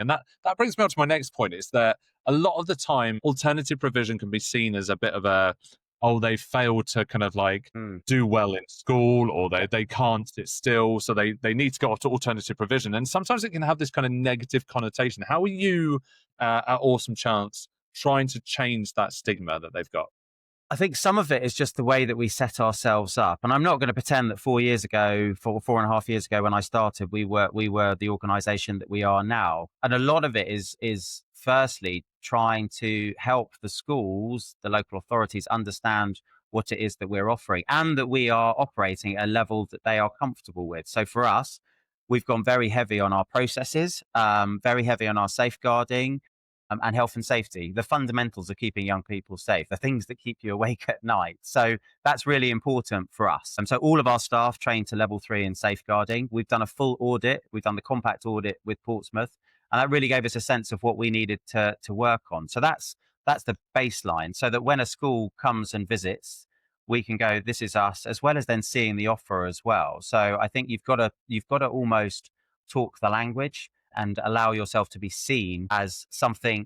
And that brings me on to my next point, is that a lot of the time, alternative provision can be seen as a bit of a, oh, they failed to kind of like do well in school, or they can't sit still, so they need to go off to alternative provision. And sometimes it can have this kind of negative connotation. How are you at Awesome Chance trying to change that stigma that they've got? I think some of it is just the way that we set ourselves up. And I'm not going to pretend that 4 and a half years ago when I started, we were the organization that we are now. And a lot of it is firstly trying to help the schools, the local authorities, understand what it is that we're offering and that we are operating at a level that they are comfortable with. So for us, we've gone very heavy on our processes, very heavy on our safeguarding, and health and safety, the fundamentals of keeping young people safe, the things that keep you awake at night. So that's really important for us. And so all of our staff trained to level 3 in safeguarding. We've done a full audit. We've done the compact audit with Portsmouth. And that really gave us a sense of what we needed to work on. So that's the baseline, so that when a school comes and visits, we can go, this is us, as well as then seeing the offer as well. So I think you've got to almost talk the language and allow yourself to be seen as something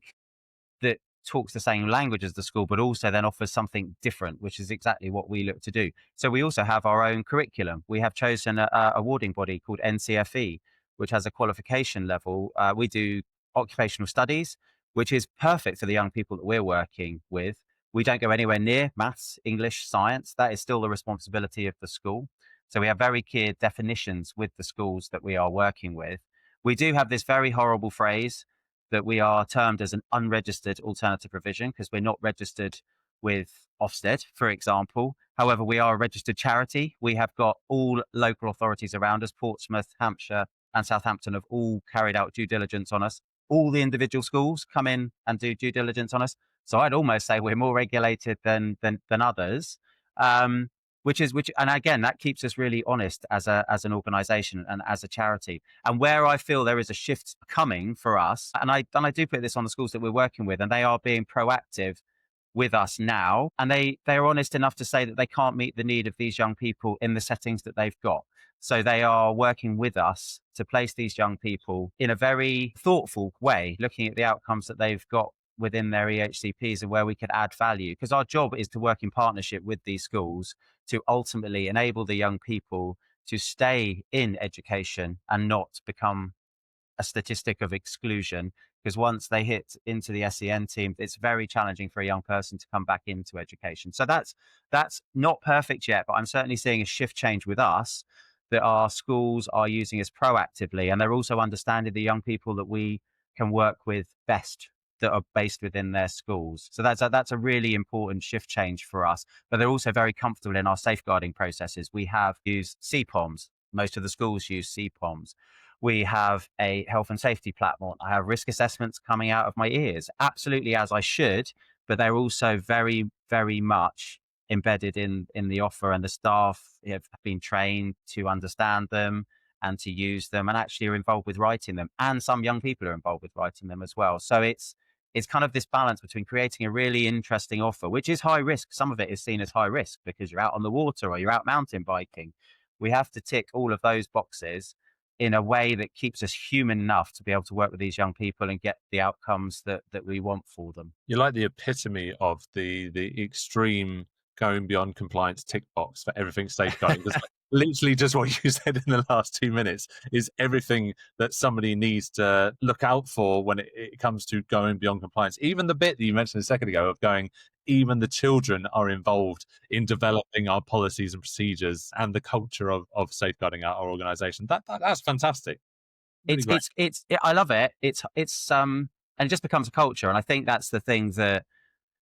that talks the same language as the school, but also then offers something different, which is exactly what we look to do. So we also have our own curriculum. We have chosen a awarding body called NCFE, which has a qualification level. We do occupational studies, which is perfect for the young people that we're working with. We don't go anywhere near maths, English, science. That is still the responsibility of the school. So we have very clear definitions with the schools that we are working with. We do have this very horrible phrase that we are termed as an unregistered alternative provision because we're not registered with Ofsted, for example. However, we are a registered charity. We have got all local authorities around us, Portsmouth, Hampshire and Southampton have all carried out due diligence on us. All the individual schools come in and do due diligence on us. So I'd almost say we're more regulated than others. And again, that keeps us really honest as an organization and as a charity. And where I feel there is a shift coming for us, and I do put this on the schools that we're working with, and they are being proactive with us now, and they're honest enough to say that they can't meet the need of these young people in the settings that they've got. So they are working with us to place these young people in a very thoughtful way, looking at the outcomes that they've got within their EHCPs and where we could add value. Because our job is to work in partnership with these schools to ultimately enable the young people to stay in education and not become a statistic of exclusion. Because once they hit into the SEN team, it's very challenging for a young person to come back into education. So that's not perfect yet, but I'm certainly seeing a shift change with us that our schools are using us proactively, and they're also understanding the young people that we can work with best that are based within their schools. So that's a really important shift change for us. But they're also very comfortable in our safeguarding processes. We have used CPOMs. Most of the schools use CPOMs. We have a health and safety platform. I have risk assessments coming out of my ears, absolutely as I should, but they're also very, very much embedded in the offer, and the staff have been trained to understand them and to use them, and actually are involved with writing them. And some young people are involved with writing them as well. So it's kind of this balance between creating a really interesting offer, which is high risk. Some of it is seen as high risk because you're out on the water or you're out mountain biking. We have to tick all of those boxes in a way that keeps us human enough to be able to work with these young people and get the outcomes that we want for them. You're like the epitome of the extreme going beyond compliance tick box for everything safeguarding. Literally just what you said in the last 2 minutes is everything that somebody needs to look out for when it comes to going beyond compliance. Even the bit that you mentioned a second ago of going, even the children are involved in developing our policies and procedures and the culture of safeguarding our organization. That's fantastic. Really I love it. And it just becomes a culture. And I think that's the thing that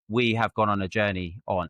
we have gone on a journey on.